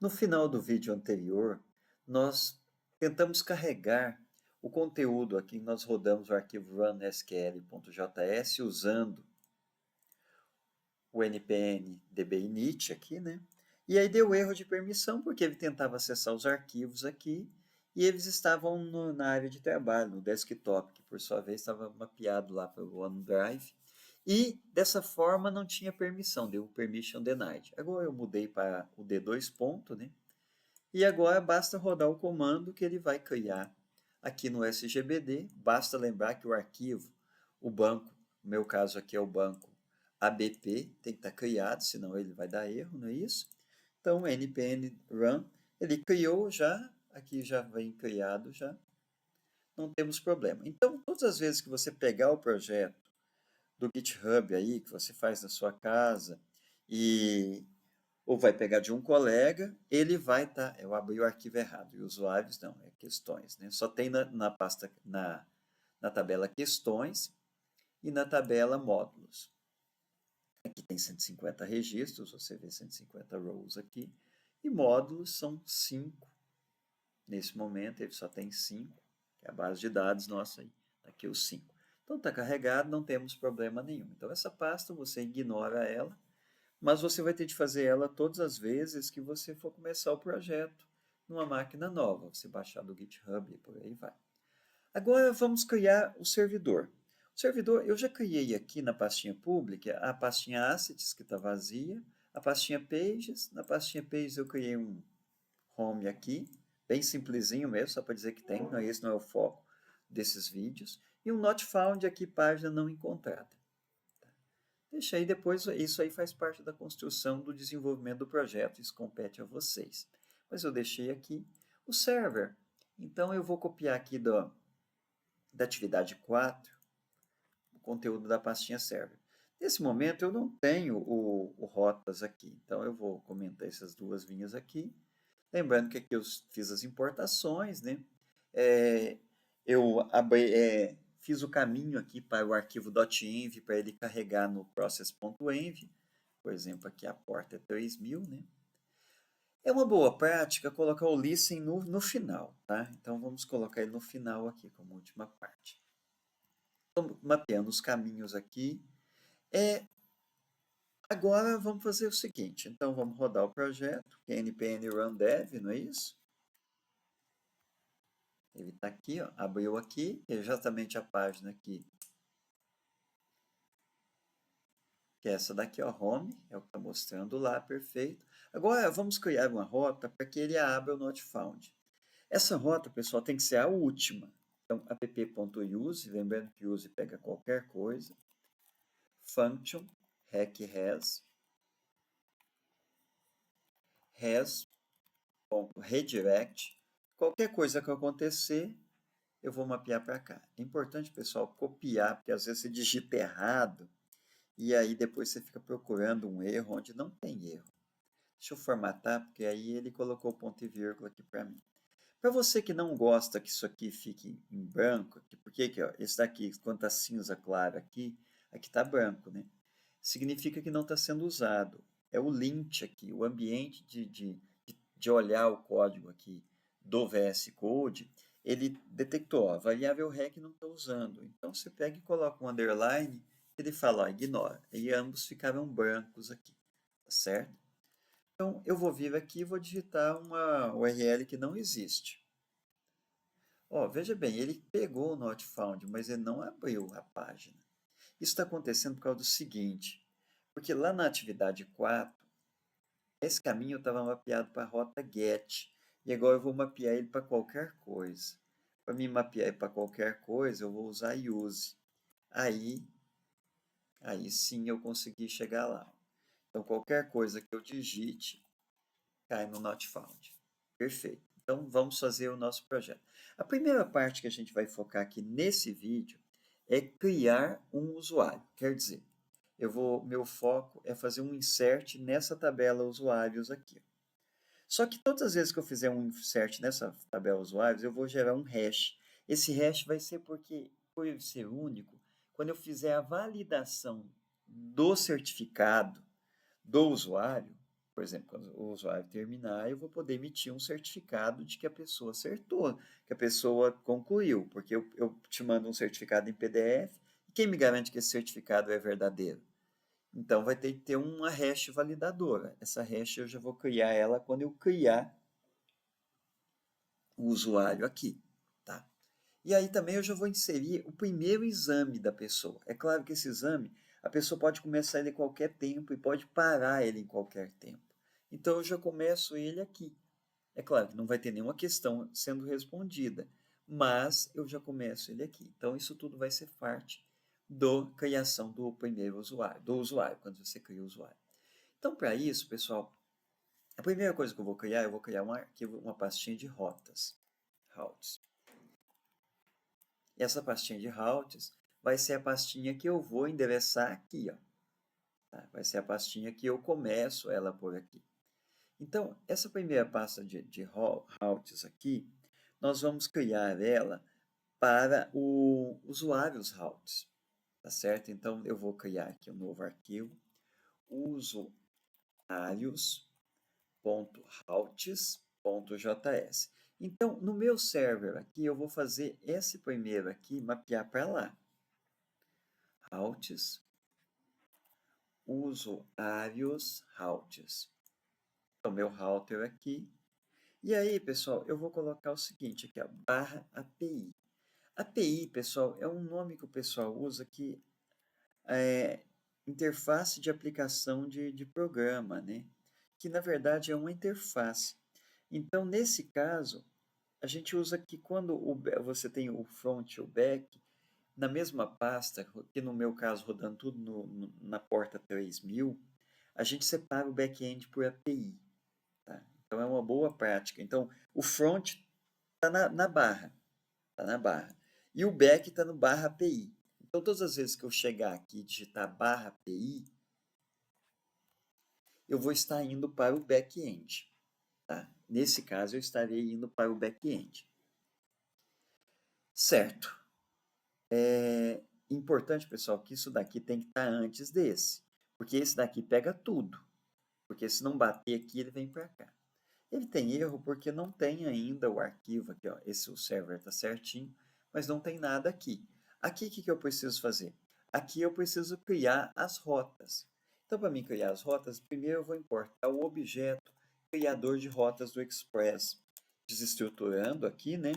No final do vídeo anterior, nós tentamos carregar o conteúdo aqui, nós rodamos o arquivo runsql.js usando o npm dbinit aqui, né? E aí deu erro de permissão, porque ele tentava acessar os arquivos aqui, e eles estavam na área de trabalho, no desktop, que por sua vez estava mapeado lá pelo OneDrive, e dessa forma não tinha permissão, deu permission denied. Agora eu mudei para o D2 ponto, né? E agora basta rodar o comando que ele vai criar aqui no SGBD. Basta lembrar que o arquivo, o banco, no meu caso aqui é o banco ABP, tem que estar criado, senão ele vai dar erro, não é isso? Então, npm run, ele criou já, aqui já vem criado já, não temos problema. Então, todas as vezes que você pegar o projeto do GitHub aí, que você faz na sua casa, e ou vai pegar de um colega, ele vai estar. Eu abri o arquivo errado, e usuários não, é questões, né? Só tem na pasta, na tabela questões e na tabela módulos. Aqui tem 150 registros, você vê 150 rows aqui, e módulos são 5. Nesse momento ele só tem 5, que é a base de dados nossa aí, aqui os 5. Então está carregado, não temos problema nenhum. Então essa pasta você ignora ela, mas você vai ter de fazer ela todas as vezes que você for começar o projeto numa máquina nova. Você baixar do GitHub e por aí vai. Agora vamos criar o servidor. O servidor, eu já criei aqui na pastinha pública a pastinha assets, que está vazia, a pastinha pages. Na pastinha pages eu criei um home aqui, bem simplesinho mesmo, só para dizer que tem, não, esse não é o foco desses vídeos. E um not found aqui, página não encontrada. Deixa aí depois, isso aí faz parte da construção do desenvolvimento do projeto, isso compete a vocês. Mas eu deixei aqui o server. Então eu vou copiar aqui da atividade 4, o conteúdo da pastinha server. Nesse momento eu não tenho o rotas aqui, então eu vou comentar essas duas linhas aqui. Lembrando que aqui eu fiz as importações, né? É, eu fiz o caminho aqui para o arquivo .env para ele carregar no process.env. Por exemplo, aqui a porta é 3000, né? É uma boa prática colocar o listen no final, tá? Então vamos colocar ele no final aqui como última parte. Então, mapeando os caminhos aqui. Agora vamos fazer o seguinte, então vamos rodar o projeto, que é npm run dev, não é isso? Ele está aqui, ó, abriu aqui, exatamente a página aqui, que é essa daqui, ó, home, é o que está mostrando lá, perfeito. Agora vamos criar uma rota para que ele abra o not found. Essa rota, pessoal, tem que ser a última. Então, app.use, lembrando que use pega qualquer coisa. Function, redirect. Qualquer coisa que acontecer, eu vou mapear para cá. É importante, pessoal, copiar, porque às vezes você digita errado, e aí depois você fica procurando um erro onde não tem erro. Deixa eu formatar, porque aí ele colocou ponto e vírgula aqui para mim. Para você que não gosta que isso aqui fique em branco, porque aqui, ó, esse daqui, quando está cinza claro aqui, aqui está branco, né? Significa que não está sendo usado. É o lint aqui, o ambiente de olhar o código aqui do VS Code, ele detectou, ó, a variável rec não está usando. Então você pega e coloca um underline, ele fala, ó, ignora. E ambos ficaram brancos aqui, tá certo? Então eu vou vir aqui e vou digitar uma URL que não existe. Ó, veja bem, ele pegou o not found, mas ele não abriu a página. Isso está acontecendo por causa do seguinte, porque lá na atividade 4, esse caminho estava mapeado para a rota get, e agora eu vou mapear ele para qualquer coisa. Para me mapear para qualquer coisa, eu vou usar use. Aí sim eu consegui chegar lá. Então, qualquer coisa que eu digite, cai no not found. Perfeito. Então, vamos fazer o nosso projeto. A primeira parte que a gente vai focar aqui nesse vídeo é criar um usuário. Quer dizer, meu foco é fazer um insert nessa tabela usuários aqui. Só que todas as vezes que eu fizer um insert nessa tabela usuários, eu vou gerar um hash. Esse hash vai ser porque, por ele ser único, quando eu fizer a validação do certificado do usuário, Por exemplo, quando o usuário terminar, eu vou poder emitir um certificado de que a pessoa acertou, que a pessoa concluiu, porque eu te mando um certificado em PDF, e quem me garante que esse certificado é verdadeiro? Então, vai ter que ter uma hash validadora. Essa hash eu já vou criar ela quando eu criar o usuário aqui, tá? E aí também eu já vou inserir o primeiro exame da pessoa. É claro que esse exame, a pessoa pode começar ele em qualquer tempo e pode parar ele em qualquer tempo. Então eu já começo ele aqui. É claro que não vai ter nenhuma questão sendo respondida, mas eu já começo ele aqui. Então isso tudo vai ser parte da criação do primeiro usuário, quando você cria o usuário. Então para isso, pessoal, a primeira coisa que eu vou criar um arquivo, uma pastinha de rotas, routes. E essa pastinha de routes vai ser a pastinha que eu vou endereçar aqui, ó. Tá? Vai ser a pastinha que eu começo ela por aqui. Então, essa primeira pasta de routes aqui, nós vamos criar ela para o usuários routes, tá certo? Então, eu vou criar aqui um novo arquivo, usuários.routes.js. Então, no meu server aqui, eu vou fazer esse primeiro aqui, mapear para lá. Routes, usuários routes. Então, meu router aqui. E aí, pessoal, eu vou colocar o seguinte aqui, ó, barra API. API, pessoal, é um nome que o pessoal usa que é interface de aplicação de programa, né? Que na verdade é uma interface. Então, nesse caso, a gente usa que quando você tem o front e o back, na mesma pasta, que no meu caso rodando tudo na porta 3000, a gente separa o back-end por API. Tá? Então é uma boa prática. Então o front está na barra, tá na barra. E o back está no barra API. Então todas as vezes que eu chegar aqui e digitar barra API, eu vou estar indo para o back-end. Tá? Nesse caso, eu estarei indo para o back-end. Certo. É importante, pessoal, que isso daqui tem que estar antes desse. Porque esse daqui pega tudo. Porque se não bater aqui, ele vem para cá. Ele tem erro porque não tem ainda o arquivo aqui, ó. Esse o server está certinho, mas não tem nada aqui. Aqui, o que eu preciso fazer? Aqui eu preciso criar as rotas. Então, para mim criar as rotas, primeiro eu vou importar o objeto criador de rotas do Express. Desestruturando aqui, né?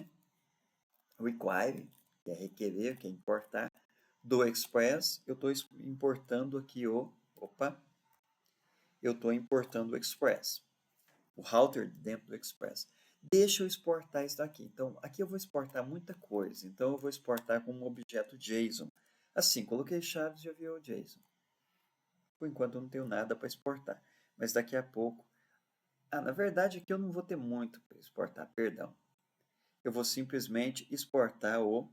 Require, que é requerer, que é importar. Do Express, eu estou importando aqui o... Opa! Eu estou importando o Express. O router dentro do Express. Deixa eu exportar isso daqui. Então, aqui eu vou exportar muita coisa. Então, eu vou exportar com um objeto JSON. Assim, coloquei chaves e já viu o JSON. Por enquanto, eu não tenho nada para exportar. Mas daqui a pouco... na verdade, aqui eu não vou ter muito para exportar, perdão. Eu vou simplesmente exportar o...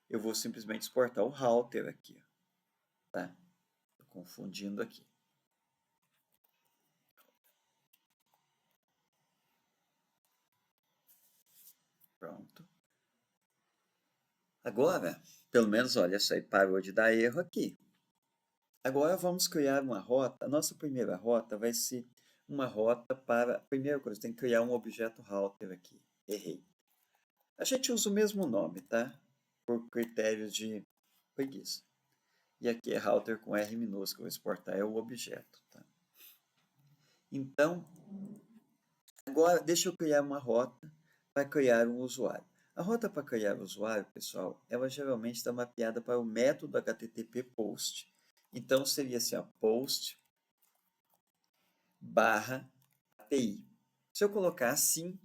Eu vou simplesmente exportar o router aqui. Tá? Tô confundindo aqui. Pronto. Agora, pelo menos, olha só, parou de dar erro aqui. Agora vamos criar uma rota. A nossa primeira rota vai ser uma rota para... Primeira coisa, tem que criar um objeto router aqui. Errei. A gente usa o mesmo nome, tá? Por critérios de preguiça. E aqui é router com R minúsculo. Exportar é o objeto, tá? Então, agora deixa eu criar uma rota para criar um usuário. A rota para criar o usuário, pessoal, ela geralmente está mapeada para o método HTTP POST. Então, seria assim, ó, POST barra API. Se eu colocar assim,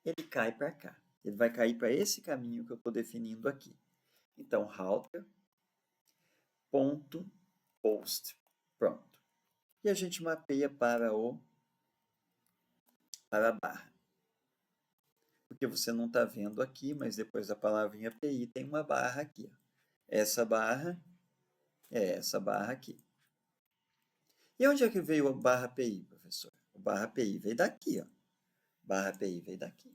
ele cai para cá. Ele vai cair para esse caminho que eu estou definindo aqui. Então, router.post. Pronto. E a gente mapeia para a barra. Porque você não está vendo aqui, mas depois da palavrinha API tem uma barra aqui. Ó. Essa barra é essa barra aqui. E onde é que veio a barra API, professor? O barra API veio daqui, ó. Barra API veio daqui.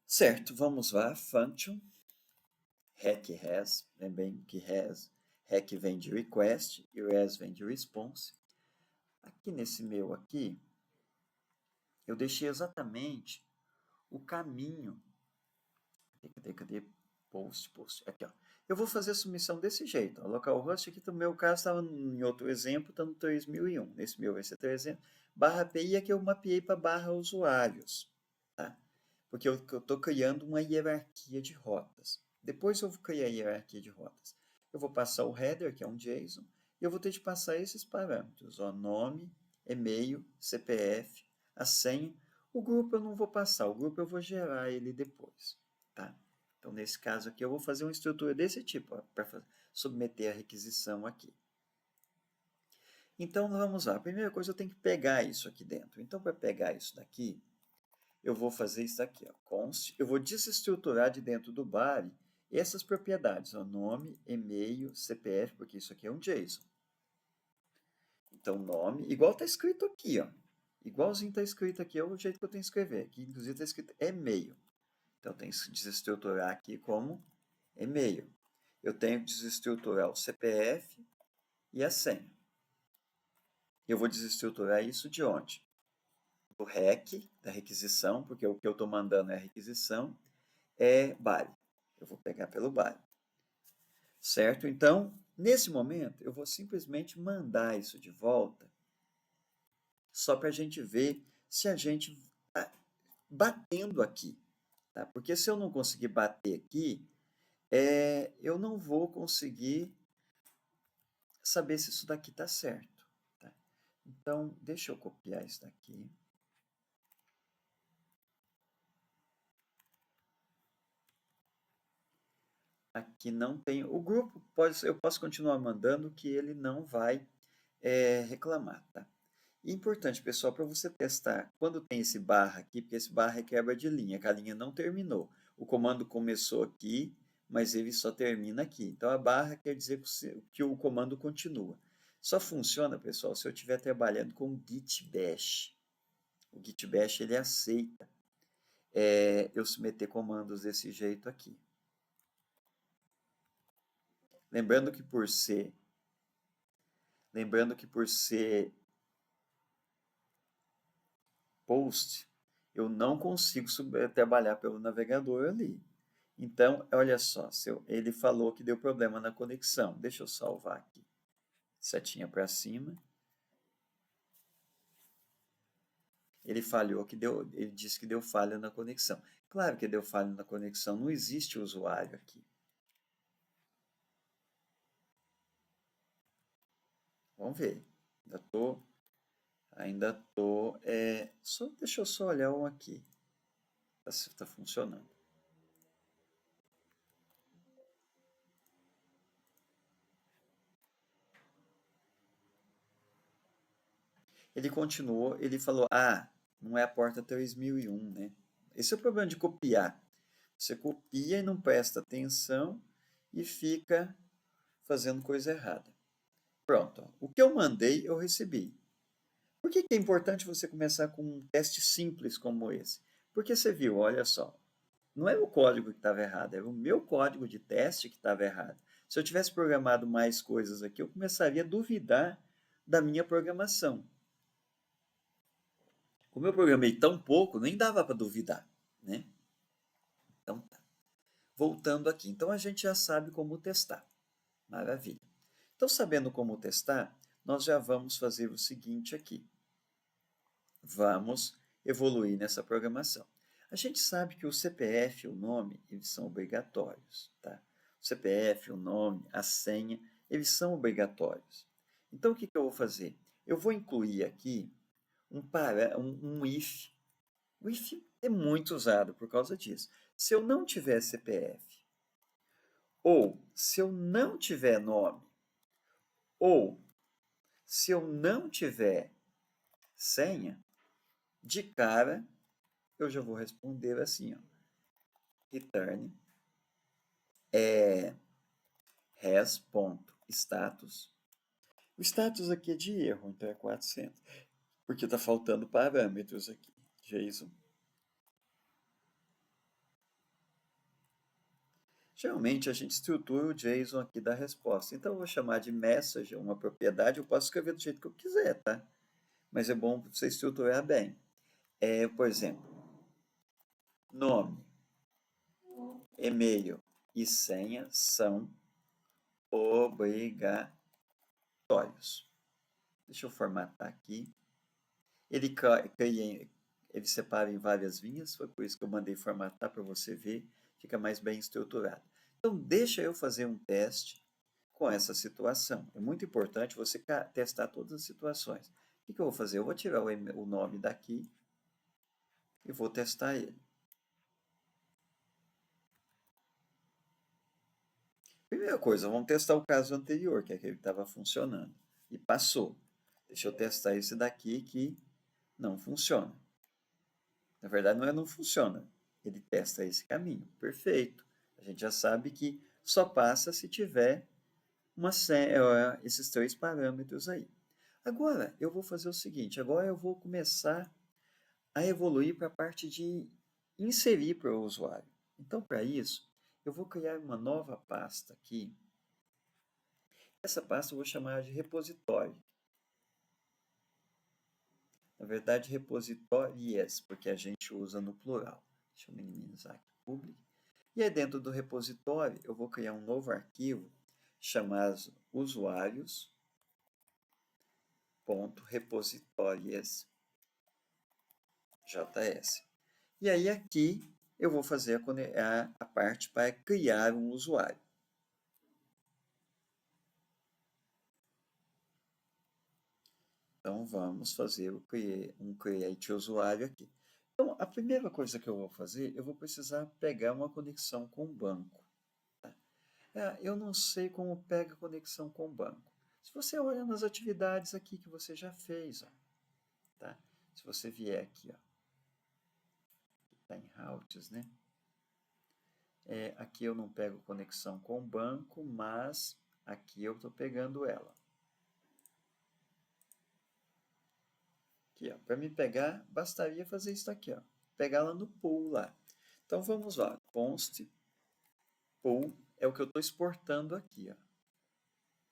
Certo, vamos lá. Function. Rec has, lembrem que has, rec vem de request e res vem de response. Aqui nesse meu aqui, eu deixei exatamente o caminho. Cadê? Post. Aqui, ó. Eu vou fazer a submissão desse jeito. Ó. Localhost aqui, no meu caso, estava em outro exemplo, está no 3001. Nesse meu vai ser 300. Barra API é que eu mapeei para barra usuários. Tá? Porque eu estou criando uma hierarquia de rotas. Depois eu vou criar a hierarquia de rotas. Eu vou passar o header, que é um JSON, e eu vou ter de passar esses parâmetros. Ó, nome, e-mail, CPF, a senha. O grupo eu não vou passar, o grupo eu vou gerar ele depois. Tá? Então, nesse caso aqui, eu vou fazer uma estrutura desse tipo, para submeter a requisição aqui. Então, vamos lá. A primeira coisa, eu tenho que pegar isso aqui dentro. Então, para pegar isso daqui, eu vou fazer isso aqui, ó, const. Eu vou desestruturar de dentro do body essas propriedades, ó, nome, e-mail, CPF, porque isso aqui é um JSON. Então, nome, igual está escrito aqui, ó. Igualzinho está escrito aqui, é o jeito que eu tenho que escrever. Aqui, inclusive, está escrito e-mail. Então, eu tenho que desestruturar aqui como e-mail. Eu tenho que desestruturar o CPF e a senha. Eu vou desestruturar isso de onde? Do REQ, da requisição, porque o que eu estou mandando é a requisição, é body. Eu vou pegar pelo body. Certo? Então, nesse momento, eu vou simplesmente mandar isso de volta, só para a gente ver se a gente está batendo aqui. Tá? Porque se eu não conseguir bater aqui, eu não vou conseguir saber se isso daqui está certo. Tá? Então, deixa eu copiar isso daqui. Aqui não tem. O grupo, eu posso continuar mandando que ele não vai reclamar. Tá? E importante, pessoal, para você testar, quando tem esse barra aqui, porque esse barra é quebra de linha, que a linha não terminou. O comando começou aqui, mas ele só termina aqui. Então, a barra quer dizer que o comando continua. Só funciona, pessoal, se eu estiver trabalhando com o Git Bash. O Git Bash, ele aceita eu submeter comandos desse jeito aqui. Lembrando que por ser post, eu não consigo trabalhar pelo navegador ali. Então, olha só, ele falou que deu problema na conexão. Deixa eu salvar aqui. Setinha para cima. Ele falhou ele disse que deu falha na conexão. Claro que deu falha na conexão, não existe usuário aqui. Vamos ver. Ainda tô, deixa eu só olhar um aqui. Se está funcionando. Ele continuou, ele falou, não é a porta 3001, né? Esse é o problema de copiar. Você copia e não presta atenção e fica fazendo coisa errada. Pronto, o que eu mandei, eu recebi. Por que é importante você começar com um teste simples como esse? Porque você viu, olha só, não é o código que estava errado, era o meu código de teste que estava errado. Se eu tivesse programado mais coisas aqui, eu começaria a duvidar da minha programação. Como eu programei tão pouco, nem dava para duvidar, né? Então, tá. Voltando aqui. Então, a gente já sabe como testar. Maravilha. Então, sabendo como testar, nós já vamos fazer o seguinte aqui. Vamos evoluir nessa programação. A gente sabe que o CPF e o nome, eles são obrigatórios, tá? O CPF, o nome, a senha, eles são obrigatórios. Então, o que eu vou fazer? Eu vou incluir aqui um if. O if é muito usado por causa disso. Se eu não tiver CPF, ou se eu não tiver nome, ou se eu não tiver senha, de cara eu já vou responder assim, ó, return res.status. O status aqui é de erro, então é 400, porque está faltando parâmetros aqui. JSON. Geralmente a gente estrutura o JSON aqui da resposta. Então eu vou chamar de message, uma propriedade, eu posso escrever do jeito que eu quiser, tá? mas é bom você estruturar bem. Por exemplo, nome, e-mail e senha são obrigatórios. Deixa eu formatar aqui. Ele ele separa em várias linhas, foi por isso que eu mandei formatar para você ver, fica mais bem estruturado. Então, deixa eu fazer um teste com essa situação. É muito importante você testar todas as situações. O que eu vou fazer? Eu vou tirar o nome daqui e vou testar ele. Primeira coisa, vamos testar o caso anterior, que é que ele estava funcionando. E passou. Deixa eu testar esse daqui que não funciona. Na verdade, não funciona. Ele testa esse caminho. Perfeito. A gente já sabe que só passa se tiver esses três parâmetros aí. Agora, eu vou fazer o seguinte. Agora eu vou começar a evoluir para a parte de inserir para o usuário. Então, para isso, eu vou criar uma nova pasta aqui. Essa pasta eu vou chamar de repositório. Na verdade, repositórios, porque a gente usa no plural. Deixa eu minimizar aqui, public. E aí dentro do repositório, eu vou criar um novo arquivo chamado usuários.repositorios.js. E aí aqui eu vou fazer a parte para criar um usuário. Então vamos fazer um create usuário aqui. Então a primeira coisa que eu vou fazer, eu vou precisar pegar uma conexão com o banco. Eu não sei como pega conexão com o banco. Se você olha nas atividades aqui que você já fez, ó, tá? Se você vier aqui, ó, está em routes, né? Aqui eu não pego conexão com o banco, mas aqui eu estou pegando ela. Aqui, ó, para me pegar, bastaria fazer isso aqui, ó, pegar ela no pool lá. Então vamos lá, const pool é o que eu estou exportando aqui, ó.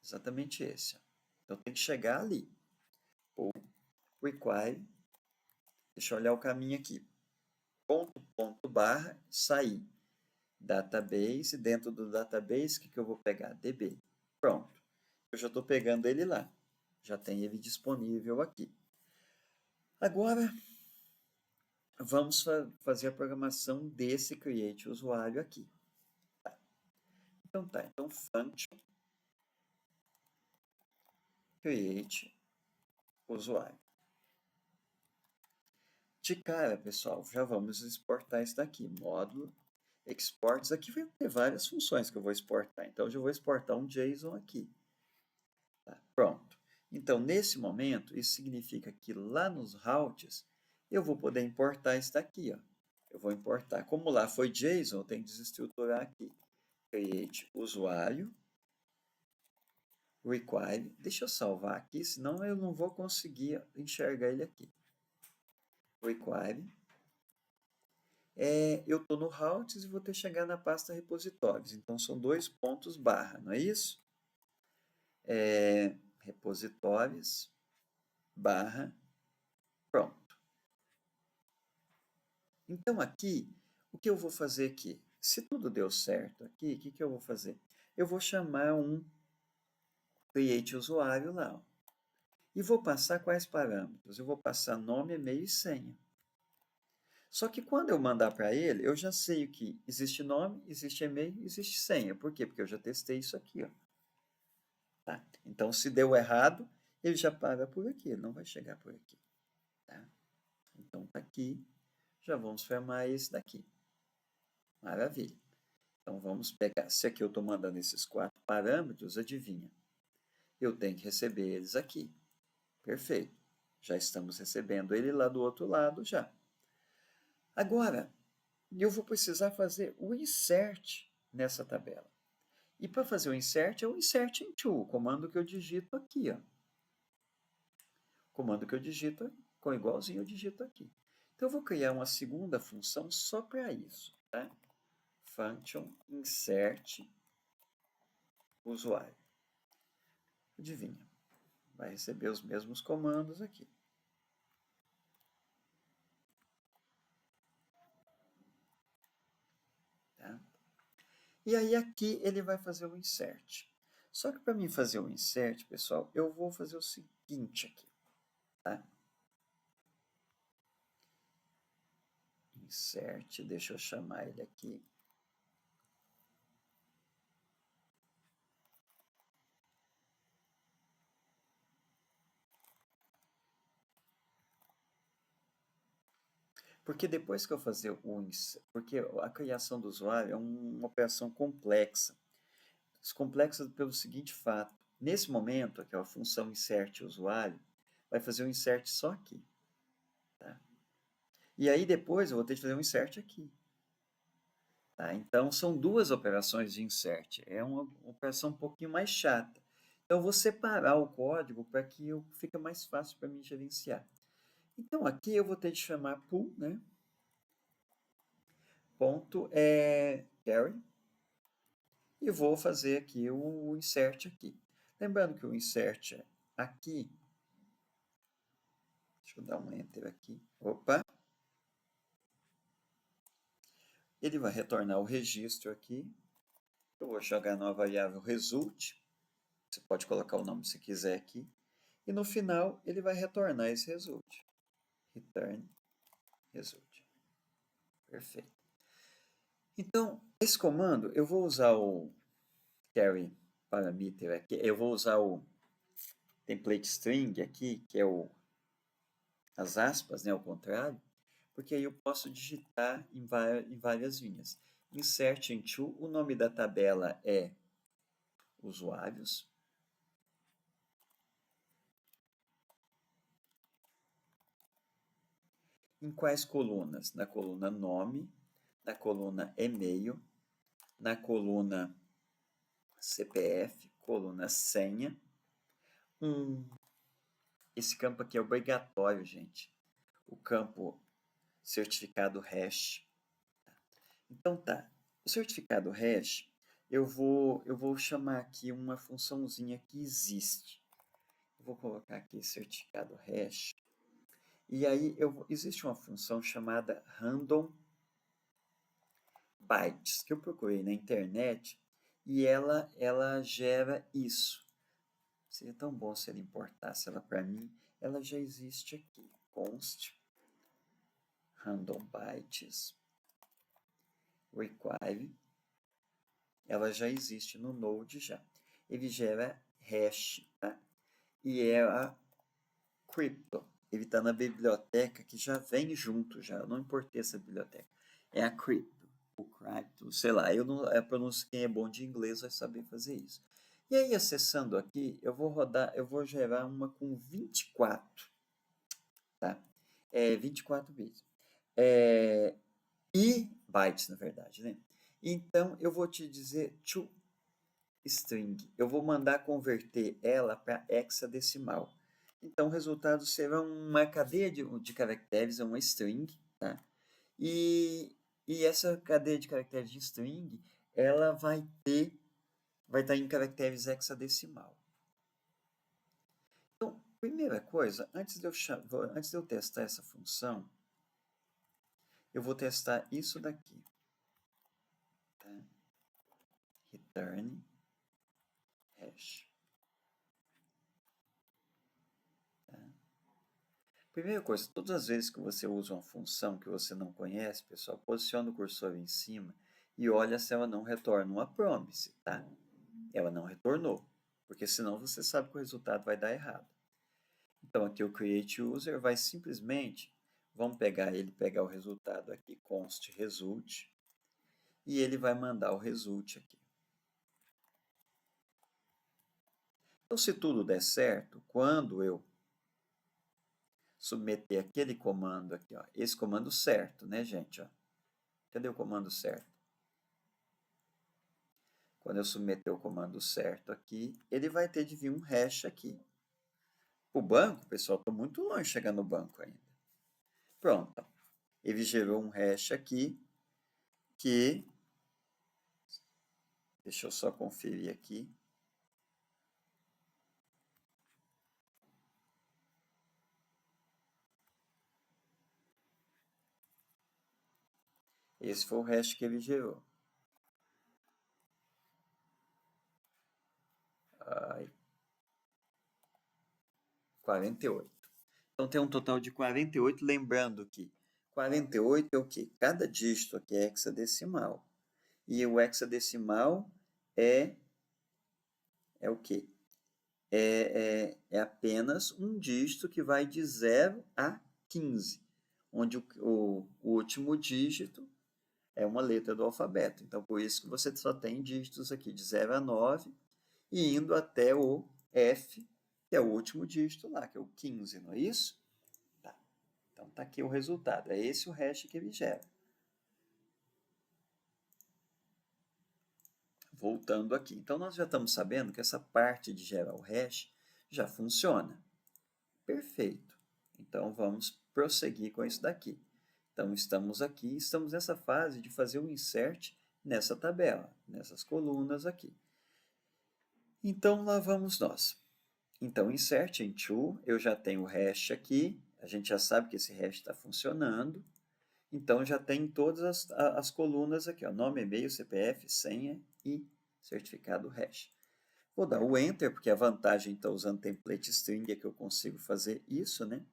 Exatamente esse, ó. Então tem que chegar ali. Pool require, deixa eu olhar o caminho aqui. Ponto, barra, sair. Database, dentro do database, o que eu vou pegar? DB. Pronto. Eu já estou pegando ele lá. Já tem ele disponível aqui. Agora, vamos fazer a programação desse create usuário aqui. Então function create usuário. De cara, pessoal, já vamos exportar isso daqui. Módulo, exports. Aqui vai ter várias funções que eu vou exportar. Então, eu já vou exportar um JSON aqui. Tá? Pronto. Então, nesse momento, isso significa que lá nos routes, eu vou poder importar isso daqui. Ó. Eu vou importar. Como lá foi JSON, eu tenho que desestruturar aqui. Create usuário, require. Deixa eu salvar aqui, senão eu não vou conseguir enxergar ele aqui. Require. Eu estou no routes e vou ter que chegar na pasta repositórios. Então, são dois pontos barra, não é isso? Repositórios barra, pronto. Então, aqui, o que eu vou fazer aqui? Se tudo deu certo aqui, o que eu vou fazer? Eu vou chamar um create usuário lá. Ó, e vou passar quais parâmetros? Eu vou passar nome, e-mail e senha. Só que quando eu mandar para ele, eu já sei que existe nome, existe e-mail, existe senha. Por quê? Porque eu já testei isso aqui. Ó. Tá? Então, se deu errado, ele já para por aqui, ele não vai chegar por aqui. Tá? Então, tá aqui. Já vamos formar esse daqui. Maravilha. Então, vamos pegar. Se aqui eu estou mandando esses 4 parâmetros, adivinha? Eu tenho que receber eles aqui. Perfeito. Já estamos recebendo ele lá do outro lado já. Agora, eu vou precisar fazer o insert nessa tabela. E para fazer o insert, é o insert into, o comando que eu digito aqui. Ó. O comando que eu digito, com igualzinho eu digito aqui. Então, eu vou criar uma segunda função só para isso. Tá? Function insert usuário. Adivinha? Vai receber os mesmos comandos aqui. E aí aqui ele vai fazer o insert. Só que para mim fazer o insert, pessoal, eu vou fazer o seguinte aqui, tá? Insert, deixa eu chamar ele aqui. Porque depois que eu fazer o insert, porque a criação do usuário é uma operação complexa. Complexa pelo seguinte fato. Nesse momento, aquela função insert usuário vai fazer um insert só aqui. Tá? E aí depois eu vou ter que fazer um insert aqui. Tá? Então são duas operações de insert. É uma operação um pouquinho mais chata. Então eu vou separar o código para que fique mais fácil para mim gerenciar. Então aqui eu vou ter que chamar pool, né? Ponto carry, e vou fazer aqui o insert aqui. Lembrando que o insert aqui, deixa eu dar um enter aqui, opa, ele vai retornar o registro aqui, eu vou jogar numa variável result, você pode colocar o nome se quiser aqui, e no final ele vai retornar esse result, return result, perfeito. Então, esse comando, eu vou usar o carry parameter aqui, eu vou usar o template string aqui, que é as aspas, né, ao contrário, porque aí eu posso digitar em várias linhas. Insert into, o nome da tabela é usuários. Em quais colunas? Na coluna nome, na coluna e-mail, na coluna CPF, coluna senha. Esse campo aqui é obrigatório, gente. O campo certificado hash. Então tá, o certificado hash, eu vou chamar aqui uma funçãozinha que existe. Eu vou colocar aqui certificado hash. E aí existe uma função chamada random bytes, que eu procurei na internet e ela gera isso. Seria tão bom se ele importasse ela para mim. Ela já existe aqui. Const random bytes require. Ela já existe no Node já. Ele gera hash, tá? E é a crypto. Ele está na biblioteca que já vem junto já. Eu não importei essa biblioteca. É a crypto. O crypto, sei lá. Eu não, a pronúncia, quem é bom de inglês vai saber fazer isso. E aí, acessando aqui, eu vou gerar uma com 24, tá? 24 bits. E bytes, na verdade, né? Então, eu vou te dizer to string. Eu vou mandar converter ela para hexadecimal. Então, o resultado será uma cadeia de caracteres, é uma string, tá? E, e essa cadeia de caracteres de string, ela vai estar em caracteres hexadecimal. Então, primeira coisa, antes de eu testar essa função, eu vou testar isso daqui. Tá? Return hash. Tá? Primeira coisa, todas as vezes que você usa uma função que você não conhece, pessoal, posiciona o cursor em cima e olha se ela não retorna uma promise, tá? Ela não retornou, porque senão você sabe que o resultado vai dar errado. Então aqui o create user vai simplesmente, vamos pegar o resultado aqui, const result, e ele vai mandar o result aqui. Então se tudo der certo, quando eu submeter aquele comando aqui, ó, esse comando certo, né, gente? Ó. Cadê o comando certo? Quando eu submeter o comando certo aqui, ele vai ter de vir um hash aqui. O banco, pessoal, estou muito longe de chegar no banco ainda. Pronto. Ele gerou um hash aqui que... Deixa eu só conferir aqui. Esse foi o hash que ele gerou. 48. Então tem um total de 48, lembrando que 48 é o quê? Cada dígito aqui é hexadecimal. E o hexadecimal é o quê? É apenas um dígito que vai de 0 a 15, onde o último dígito é uma letra do alfabeto. Então, por isso que você só tem dígitos aqui de 0 a 9 e indo até o F, que é o último dígito lá, que é o 15, não é isso? Tá. Então, tá aqui o resultado. É esse o hash que ele gera. Voltando aqui. Então, nós já estamos sabendo que essa parte de gerar o hash já funciona. Perfeito. Então, vamos prosseguir com isso daqui. Então, estamos aqui, estamos nessa fase de fazer o insert nessa tabela, nessas colunas aqui. Então, lá vamos nós. Então, insert into, eu já tenho o hash aqui, a gente já sabe que esse hash está funcionando. Então, já tem todas as colunas aqui, ó, nome, e-mail, CPF, senha e certificado hash. Vou dar o Enter, porque a vantagem de estar usando template string é que eu consigo fazer isso, né?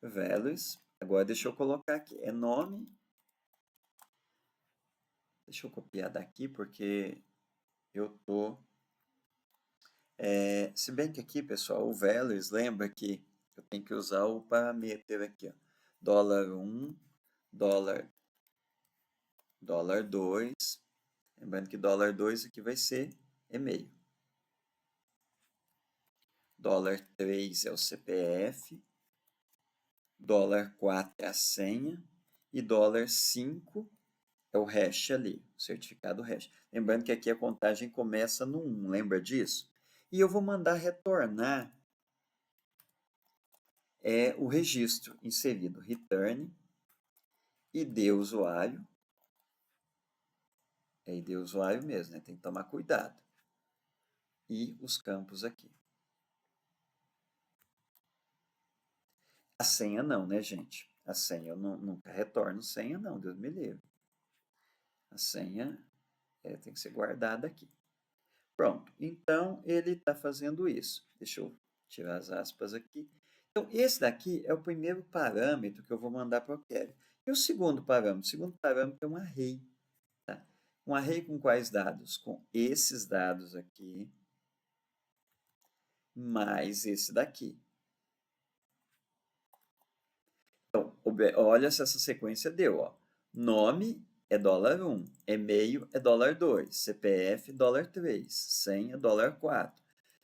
Values. Agora, deixa eu colocar aqui, é nome. Deixa eu copiar daqui, porque eu tô... se bem que aqui, pessoal, o values, lembra que eu tenho que usar o parameter aqui, ó. $1, $2. Lembrando que $2 aqui vai ser e-mail. $3 é o CPF. $4 é a senha. E $5 é o hash ali, o certificado hash. Lembrando que aqui a contagem começa no 1, lembra disso? E eu vou mandar retornar o registro inserido, return, ID usuário, é ID usuário mesmo, né? Tem que tomar cuidado. E os campos aqui. A senha não, né, gente? A senha eu nunca retorno senha não, Deus me livre. A senha tem que ser guardada aqui. Pronto, então ele está fazendo isso. Deixa eu tirar as aspas aqui. Então, esse daqui é o primeiro parâmetro que eu vou mandar para o query. E o segundo parâmetro? O segundo parâmetro é um array. Tá? Um array com quais dados? Com esses dados aqui, mais esse daqui. Então, olha se essa sequência deu. Ó. Nome é $1, e-mail é $2, CPF $3, senha $4,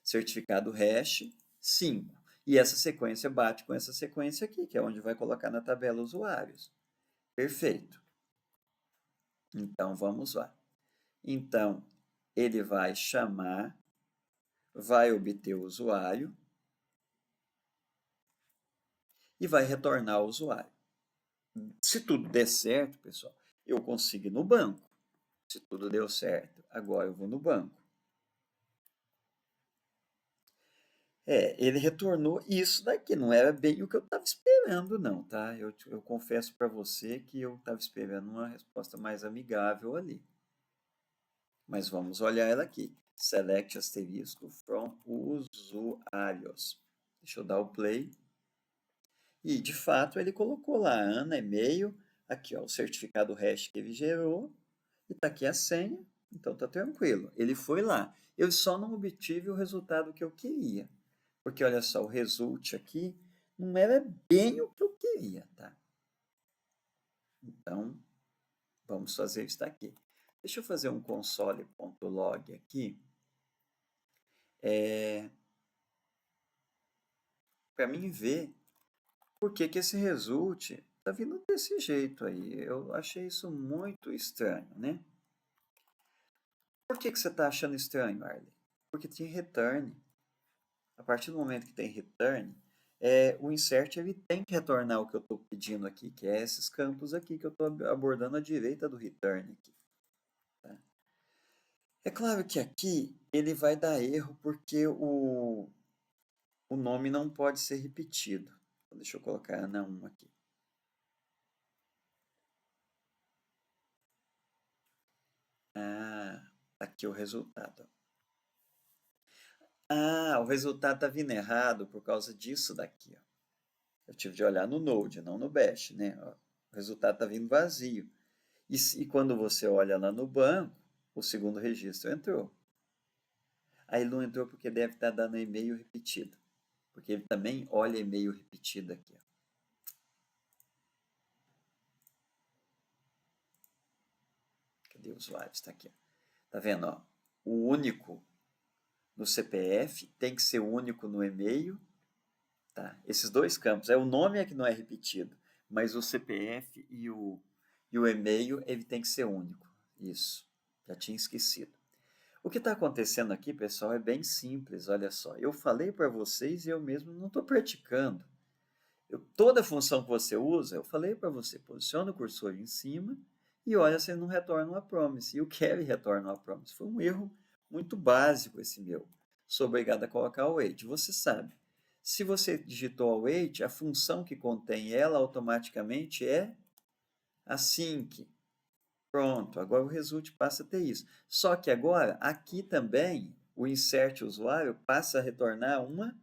certificado hash 5. E essa sequência bate com essa sequência aqui, que é onde vai colocar na tabela usuários. Perfeito. Então, vamos lá. Então, ele vai chamar, vai obter o usuário e vai retornar o usuário. Se tudo der certo, pessoal, eu consigo ir no banco. Se tudo deu certo, agora eu vou no banco. Ele retornou isso daqui, não era bem o que eu estava esperando não, tá? Eu confesso para você que eu estava esperando uma resposta mais amigável ali. Mas vamos olhar ela aqui. Select asterisco from usuários. Deixa eu dar o play. E, de fato, ele colocou lá Ana, e-mail, aqui ó, o certificado hash que ele gerou, e está aqui a senha, então está tranquilo. Ele foi lá. Eu só não obtive o resultado que eu queria. Porque, olha só, o result aqui não era bem o que eu queria, tá? Então, vamos fazer isso daqui. Deixa eu fazer um console.log aqui. Para mim ver por que que esse result está vindo desse jeito aí. Eu achei isso muito estranho, né? Por que que você está achando estranho, Arley? Porque tem return. A partir do momento que tem return, o insert ele tem que retornar o que eu estou pedindo aqui, que é esses campos aqui que eu estou abordando à direita do return aqui. Tá? É claro que aqui ele vai dar erro porque o nome não pode ser repetido. Então, deixa eu colocar Ana 1 aqui. Ah, Aqui o resultado. Ah, o resultado está vindo errado por causa disso daqui, ó. Eu tive de olhar no Node, não no Bash, né? Ó, o resultado está vindo vazio. E quando você olha lá no banco, o segundo registro entrou. Aí ele não entrou porque deve estar dando e-mail repetido. Porque ele também olha e-mail repetido aqui, ó. Cadê o usuário? Está aqui, ó. Tá vendo, ó? O único no CPF tem que ser único no e-mail, tá? Esses dois campos. O nome é que não é repetido, mas o CPF e o e-mail ele tem que ser único. Isso. Já tinha esquecido. O que está acontecendo aqui, pessoal, é bem simples. Olha só, eu falei para vocês e eu mesmo não estou praticando. Toda função que você usa, eu falei para você, posiciona o cursor em cima e olha se ele não retorna uma promise. E o carry retorna uma promise. Foi um erro muito básico esse meu. Sou obrigado a colocar o await. Você sabe, se você digitou await, a função que contém ela automaticamente é a sync. Pronto, agora o result passa a ter isso. Só que agora, aqui também, o insert usuário passa a retornar uma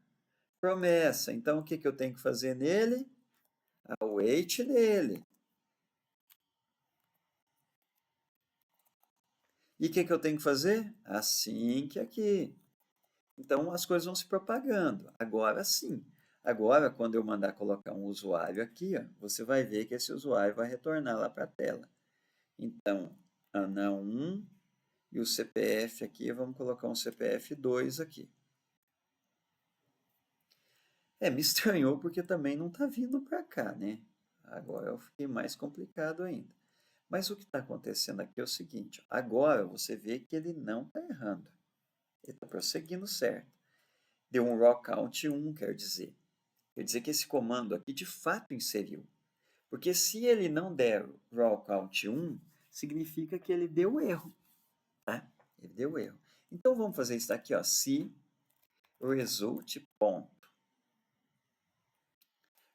promessa. Então, o que eu tenho que fazer nele? Await nele. E o que eu tenho que fazer? Assim que aqui. Então, as coisas vão se propagando. Agora sim. Agora, quando eu mandar colocar um usuário aqui, ó, você vai ver que esse usuário vai retornar lá para a tela. Então, ANA 1 e o CPF aqui, vamos colocar um CPF 2 aqui. Me estranhou porque também não está vindo para cá, né? Agora eu fiquei mais complicado ainda. Mas o que está acontecendo aqui é o seguinte, ó, agora você vê que ele não está errando. Ele está prosseguindo certo. Deu um raw count 1, quer dizer. Quer dizer que esse comando aqui de fato inseriu. Porque se ele não der raw count 1, significa que ele deu erro. Tá? Ele deu erro. Então vamos fazer isso aqui, ó. Se result ponto.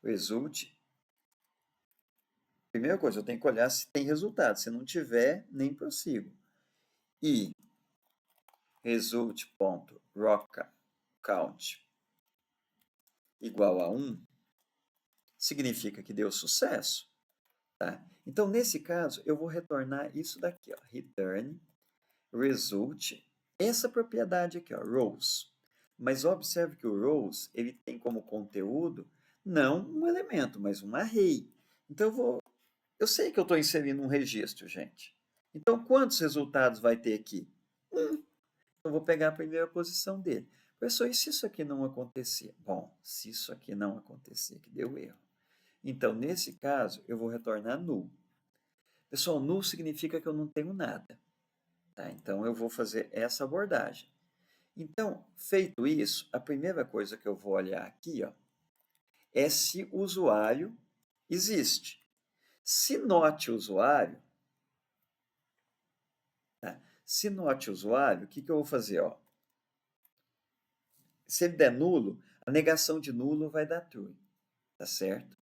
Result. Primeira coisa, eu tenho que olhar se tem resultado. Se não tiver, nem prossigo. E result.rocKount igual a 1, significa que deu sucesso. Tá? Então, nesse caso, eu vou retornar isso daqui, ó, return result, essa propriedade aqui, ó, rows. Mas observe que o rows ele tem como conteúdo não um elemento, mas um array. Então, eu sei que eu estou inserindo um registro, gente. Então, quantos resultados vai ter aqui? Eu vou pegar a primeira posição dele. Professor, e se isso aqui não acontecer? Bom, se isso aqui não acontecer, que deu erro. Então, nesse caso, eu vou retornar null. Pessoal, null significa que eu não tenho nada. Tá? Então, eu vou fazer essa abordagem. Então, feito isso, a primeira coisa que eu vou olhar aqui, ó, é se o usuário existe. Se not usuário, tá? Se not usuário, o que eu vou fazer? Ó? Se ele der nulo, a negação de nulo vai dar true, tá certo?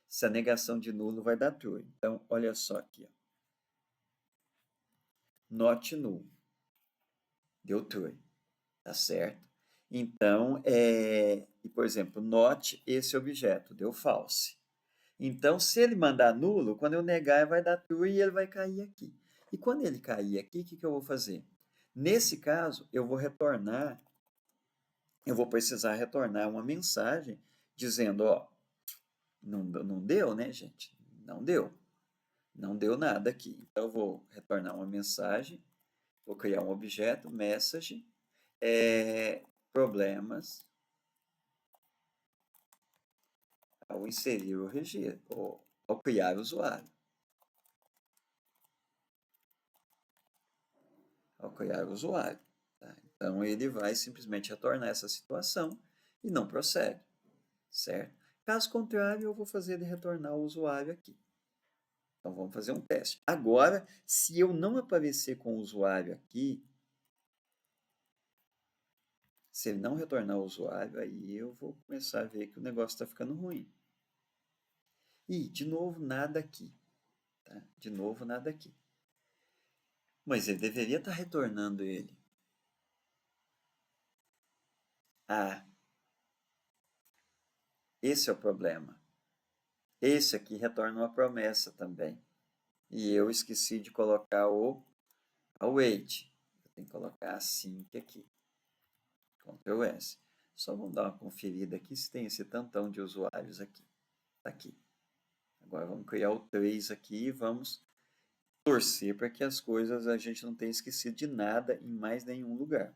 Se a negação de nulo vai dar true. Então, olha só aqui, ó. Not null, deu true, tá certo? Então, por exemplo, not esse objeto, deu false. Então, se ele mandar nulo, quando eu negar, vai dar true e ele vai cair aqui. E quando ele cair aqui, o que eu vou fazer? Nesse caso, eu vou precisar retornar uma mensagem dizendo, ó, não deu, né, gente? Não deu. Não deu nada aqui. Então, eu vou retornar uma mensagem, vou criar um objeto, message, problemas ao inserir o registro, ou ao criar o usuário. Ao criar o usuário. Tá? Então, ele vai simplesmente retornar essa situação e não prossegue, certo? Caso contrário, eu vou fazer ele retornar o usuário aqui. Então, vamos fazer um teste. Agora, se eu não aparecer com o usuário aqui, se ele não retornar o usuário, aí eu vou começar a ver que o negócio está ficando ruim. E, de novo, nada aqui. Tá? De novo, nada aqui. Mas ele deveria estar retornando ele. Ah, esse é o problema. Esse aqui retorna uma promessa também. E eu esqueci de colocar o await. Eu tenho que colocar async aqui. Ctrl S. Só vamos dar uma conferida aqui se tem esse tantão de usuários aqui. Tá aqui. Agora vamos criar o 3 aqui e vamos torcer para que as coisas a gente não tenha esquecido de nada em mais nenhum lugar.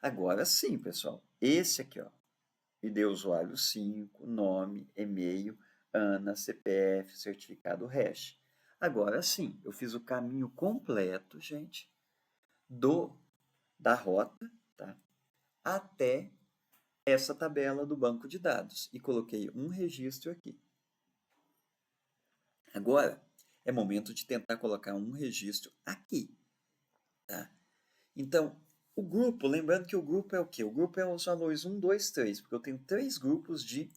Agora sim, pessoal. Esse aqui, ó. ID usuário 5, nome, e-mail, ANA, CPF, certificado hash. Agora sim, eu fiz o caminho completo, gente, da rota, tá? Até essa tabela do banco de dados e coloquei um registro aqui. Agora é momento de tentar colocar um registro aqui, tá? Então, o grupo, lembrando que o grupo é o quê? O grupo é os valores 1, 2, 3, porque eu tenho três grupos de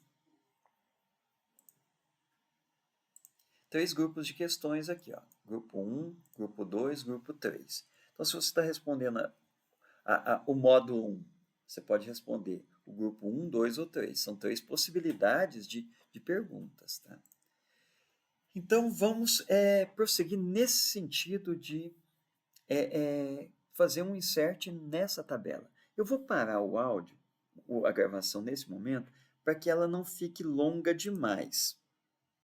questões aqui, ó. Grupo 1, grupo 2, grupo 3. Então, se você está respondendo o módulo 1, você pode responder o grupo 1, 2 ou 3. São três possibilidades de perguntas, tá? Então, vamos prosseguir nesse sentido de fazer um insert nessa tabela. Eu vou parar o áudio, a gravação nesse momento, para que ela não fique longa demais.